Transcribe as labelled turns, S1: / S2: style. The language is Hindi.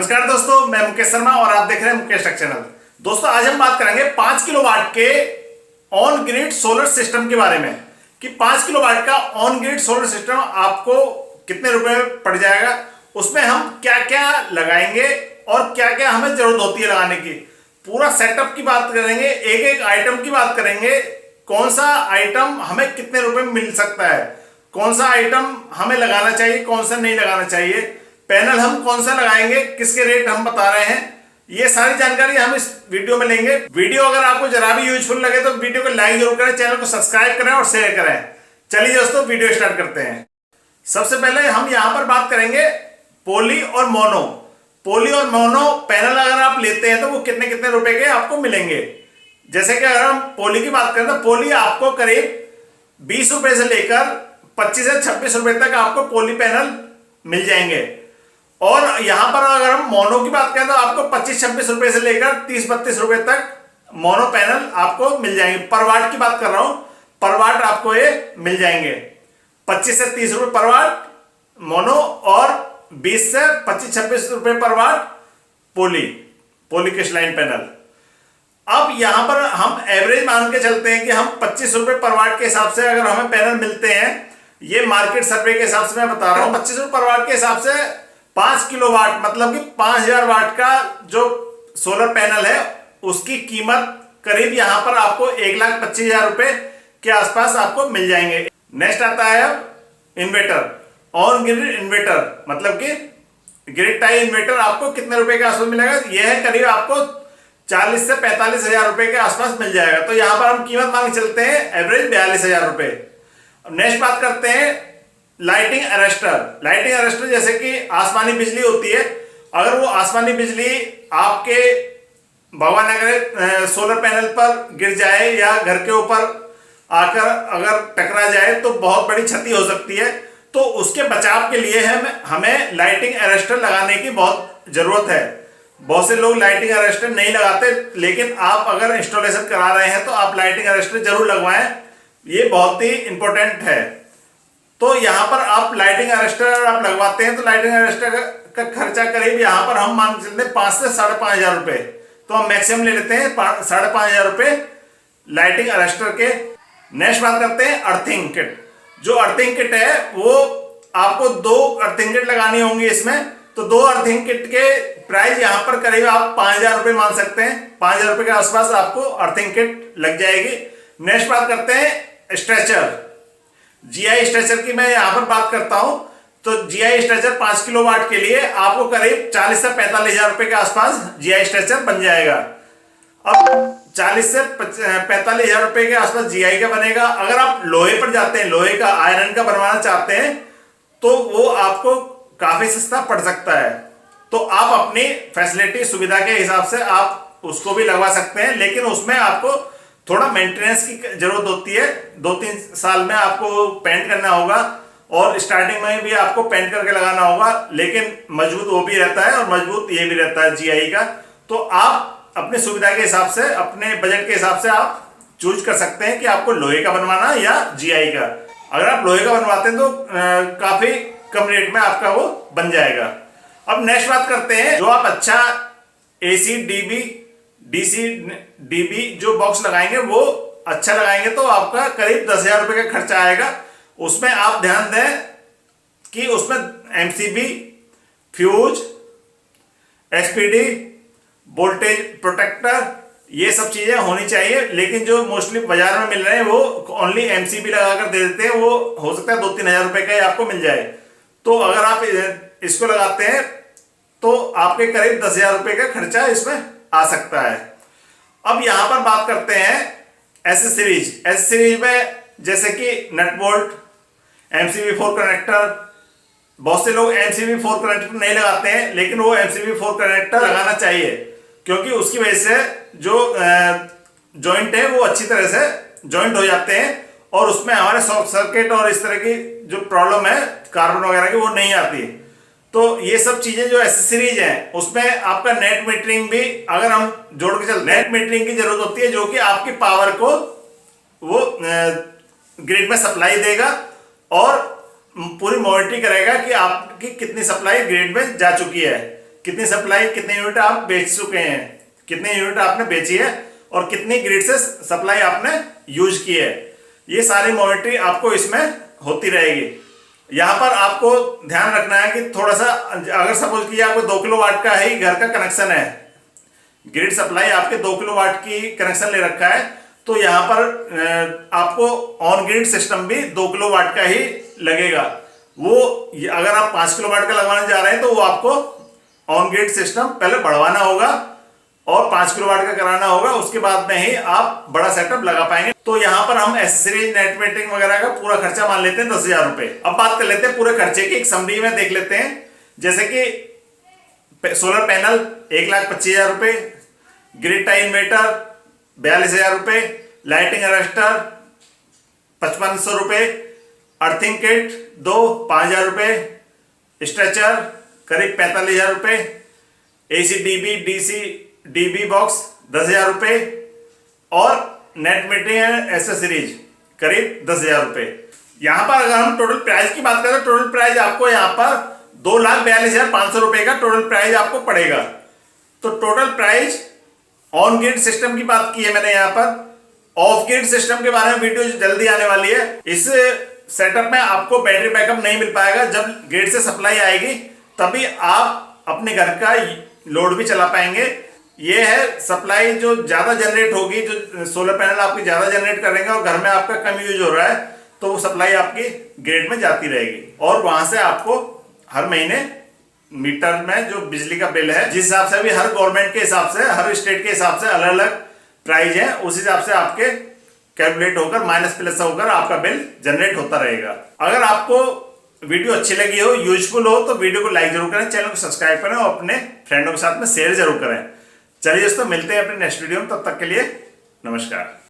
S1: नमस्कार दोस्तों, मैं मुकेश शर्मा और आप देख रहे हैं मुकेश टेक चैनल। दोस्तों, आज हम बात करेंगे 5 किलोवाट के ऑन ग्रिड सोलर सिस्टम के बारे में कि 5 किलोवाट का ऑन ग्रिड सोलर सिस्टम आपको कितने रुपए में पड़ जाएगा, उसमें हम क्या क्या लगाएंगे और क्या क्या हमें जरूरत होती है लगाने की। पूरा सेटअप की बात करेंगे, एक एक आइटम की बात करेंगे, कौन सा आइटम हमें कितने रुपए में मिल सकता है, कौन सा आइटम हमें लगाना चाहिए, कौन सा नहीं लगाना चाहिए, पैनल हम कौन सा लगाएंगे, किसके रेट हम बता रहे हैं। ये सारी जानकारी हम इस वीडियो में लेंगे। वीडियो अगर आपको जरा भी यूजफुल लगे तो वीडियो को लाइक जरूर करें, चैनल को सब्सक्राइब करें और शेयर करें। चलिए दोस्तों, वीडियो स्टार्ट करते हैं। सबसे पहले हम यहां पर बात करेंगे पोली और मोनो। पोली और मोनो पैनल अगर आप लेते हैं तो वो कितने कितने रुपए के आपको मिलेंगे। जैसे कि अगर हम पोली की बात करें तो पोली आपको करीब 20 रुपए से लेकर 25 से 26 रुपए तक आपको पोली पैनल मिल जाएंगे। और यहां पर अगर हम मोनो की बात करें तो आपको 25-26 रुपए से लेकर 30-32 रुपए तक मोनो पैनल आपको मिल जाएंगे। पर वाट की बात कर रहा हूं, पर वाट आपको ये मिल जाएंगे 25 से 30 रुपए पर वाट मोनो और 20 से 25-26 रुपए पर वाट पोली क्रिस्टलाइन पैनल। अब यहां पर हम एवरेज मान के चलते हैं कि हम 25 रुपए पर वाट के हिसाब से अगर हमें पैनल मिलते हैं, ये मार्केट सर्वे के हिसाब से मैं बता रहा हूं, 25 रुपए पर वाट के हिसाब से 5 किलोवाट मतलब कि 5000 वाट का जो सोलर पैनल है उसकी कीमत करीब यहां पर आपको 1,25,000 रुपए के आसपास आपको मिल जाएंगे। नेक्स्ट आता है अब इन्वर्टर, ऑन ग्रिड इन्वर्टर मतलब कि ग्रिड टाई इन्वर्टर आपको कितने रुपए के आसपास मिलेगा। यह है करीब आपको 40 से 45,000 रुपए के आसपास मिल जाएगा। तो यहां पर हम कीमत मान के चलते हैं एवरेज 42,000 रुपए। नेक्स्ट बात करते हैं लाइटिंग अरेस्टर। लाइटिंग अरेस्टर जैसे कि आसमानी बिजली होती है, अगर वो आसमानी बिजली आपके भगवान अगर सोलर पैनल पर गिर जाए या घर के ऊपर आकर अगर टकरा जाए तो बहुत बड़ी क्षति हो सकती है। तो उसके बचाव के लिए हमें लाइटिंग अरेस्टर लगाने की बहुत जरूरत है। बहुत से लोग लाइटिंग अरेस्टर नहीं लगाते, लेकिन आप अगर इंस्टॉलेशन करा रहे हैं तो आप लाइटिंग अरेस्टर जरूर लगवाएं, ये बहुत ही इंपॉर्टेंट है। तो यहां पर आप लाइटिंग अरेस्टर आप लगवाते हैं तो लाइटिंग अरेस्टर का खर्चा करीब यहां पर हम मान चलते हैं 5 से 5,500 रुपए। तो हम मैक्सिमम ले लेते हैं 5,500 रुपए लाइटिंग अरेस्टर के। नेक्स्ट बात करते हैं अर्थिंग किट। जो अर्थिंग किट है वो आपको 2 अर्थिंग किट लगानी होंगी इसमें। तो 2 अर्थिंग किट के प्राइस यहां पर करीब आप 5,000 रुपए मान सकते हैं। 5,000 रुपए के आसपास आपको अर्थिंग किट लग जाएगी। नेक्स्ट बात करते हैं स्ट्रेचर। जीआई स्ट्रेचर की मैं यहां पर बात करता हूं तो जीआई स्ट्रेचर 5 किलोवाट के लिए आपको करीब 40 से 45,000 रुपए के आसपास जीआई स्ट्रेचर बन जाएगा। अब 40 से 45,000 रुपए के आसपास जीआई का बनेगा। अगर आप लोहे पर जाते हैं, लोहे का आयरन का बनवाना चाहते हैं तो वो आपको काफी सस्ता पड़ सकता है। तो आप अपनी फैसिलिटी सुविधा के हिसाब से आप उसको भी लगवा सकते हैं, लेकिन उसमें आपको थोड़ा मेंटेनेंस की जरूरत होती है। 2-3 साल में आपको पेंट करना होगा और स्टार्टिंग में भी आपको पेंट करके लगाना होगा, लेकिन मजबूत वो भी रहता है और मजबूत ये भी रहता है जीआई का। तो आप अपनी सुविधा के हिसाब से, अपने बजट के हिसाब से आप चूज कर सकते हैं कि आपको लोहे का बनवाना या जीआई का। अगर आप लोहे का बनवाते हैं तो काफी कम रेट में आपका वो बन जाएगा। अब नेक्स्ट बात करते हैं, जो आप अच्छा एसी डीसी डीबी जो बॉक्स लगाएंगे वो अच्छा लगाएंगे तो आपका करीब 10,000 रुपए का खर्चा आएगा। उसमें आप ध्यान दें कि उसमें MCB, fuse, SPD, voltage protector, ये सब चीजें होनी चाहिए। लेकिन जो मोस्टली बाजार में मिल रहे हैं वो ओनली एमसीबी लगाकर दे देते हैं, वो हो सकता है 2-3 हजार रुपए का ही आपको मिल जाए। तो अगर आप इसको लगाते हैं तो आपके करीब 10,000 रुपए का खर्चा इसमें आ सकता है। अब यहां पर बात करते हैं एसेसरीज में, जैसे कि नट बोल्ट, MCB4 कनेक्टर। बहुत से लोग MCB4 कनेक्टर नहीं लगाते हैं, लेकिन वो MCB4 कनेक्टर लगाना चाहिए, क्योंकि उसकी वजह से जो जॉइंट है वो अच्छी तरह से जॉइंट हो जाते हैं और उसमें हमारे शॉर्ट सर्किट और इस तरह की जो प्रॉब्लम है कार्बन वगैरह की वो नहीं आती। तो ये सब चीजें जो एसेसरीज हैं उसमें आपका नेट मीटरिंग भी अगर हम जोड़ के चलते हैं, नेट मीटरिंग की जरूरत होती है, जो कि आपकी पावर को वो ग्रिड में सप्लाई देगा और पूरी मॉनिटरिंग करेगा कि आपकी कितनी सप्लाई ग्रिड में जा चुकी है। कितनी सप्लाई, कितने यूनिट आप बेच चुके हैं, कितने यूनिट आपने बेची है और कितनी ग्रिड से सप्लाई आपने यूज की है। ये सारी मॉनिटरिंग आपको इसमें होती रहेगी। यहाँ पर आपको ध्यान रखना है कि थोड़ा सा, अगर सपोज कि आपको 2 किलोवाट का ही घर का कनेक्शन है, ग्रिड सप्लाई आपके 2 किलोवाट की कनेक्शन ले रखा है, तो यहाँ पर आपको ऑन ग्रिड सिस्टम भी 2 किलोवाट का ही लगेगा। वो अगर आप 5 किलोवाट का लगवाने जा रहे हैं तो वो आपको ऑन ग्रिड सिस्टम पहले बढ़वाना होगा और 5 किलोवाट का कराना होगा, उसके बाद में ही आप बड़ा सेटअप लगा पाएंगे। तो यहाँ पर हम एसेसरीज, नेट मीटरिंग वगैरह का पूरा खर्चा मान लेते हैं 10,000 रुपए। अब बात कर लेते हैं पूरे खर्चे की, एक समरी में देख लेते हैं। जैसे कि सोलर पैनल 1,25,000 रुपए, ग्रिड टाई इन्वर्टर 42,000 रुपए, लाइटिंग अरेस्टर 5500 रुपए, अर्थिंग किट 5,000 रुपए, स्ट्रेचर करीब 45,000 रुपए, AC dB DC dB box 10,000 रुपए और नेट मीटरिंग एसेसरीज करीब 10,000 रुपए। यहां पर अगर हम टोटल प्राइस की बात करें, टोटल प्राइस आपको यहां पर 2,42,500 रुपए का टोटल प्राइस आपको पड़ेगा। तो total price on grid system की बात की है मैंने। यहाँ पर ऑफ ग्रिड सिस्टम के बारे में वीडियो जल्दी आने वाली है। इस सेटअप में आपको बैटरी बैकअप नहीं मिल पाएगा, जब ग्रिड से सप्लाई आएगी तभी आप अपने घर का लोड भी चला पाएंगे। ये है सप्लाई जो ज्यादा जनरेट होगी, जो सोलर पैनल आपकी ज्यादा जनरेट करेंगे और घर में आपका कम यूज हो रहा है, तो वो सप्लाई आपकी ग्रिड में जाती रहेगी और वहां से आपको हर महीने मीटर में जो बिजली का बिल है, जिस हिसाब से अभी हर गवर्नमेंट के हिसाब से, हर स्टेट के हिसाब से अलग अलग प्राइस है, उस हिसाब से आपके कैलकुलेट होकर माइनस प्लस होकर आपका बिल जनरेट होता रहेगा। अगर आपको वीडियो अच्छी लगी हो, यूजफुल हो, तो वीडियो को लाइक जरूर करें, चैनल को सब्सक्राइब करें और अपने फ्रेंडों के साथ में शेयर जरूर करें। चलिए दोस्तों, मिलते हैं अपने नेक्स्ट वीडियो में, तब तक के लिए नमस्कार।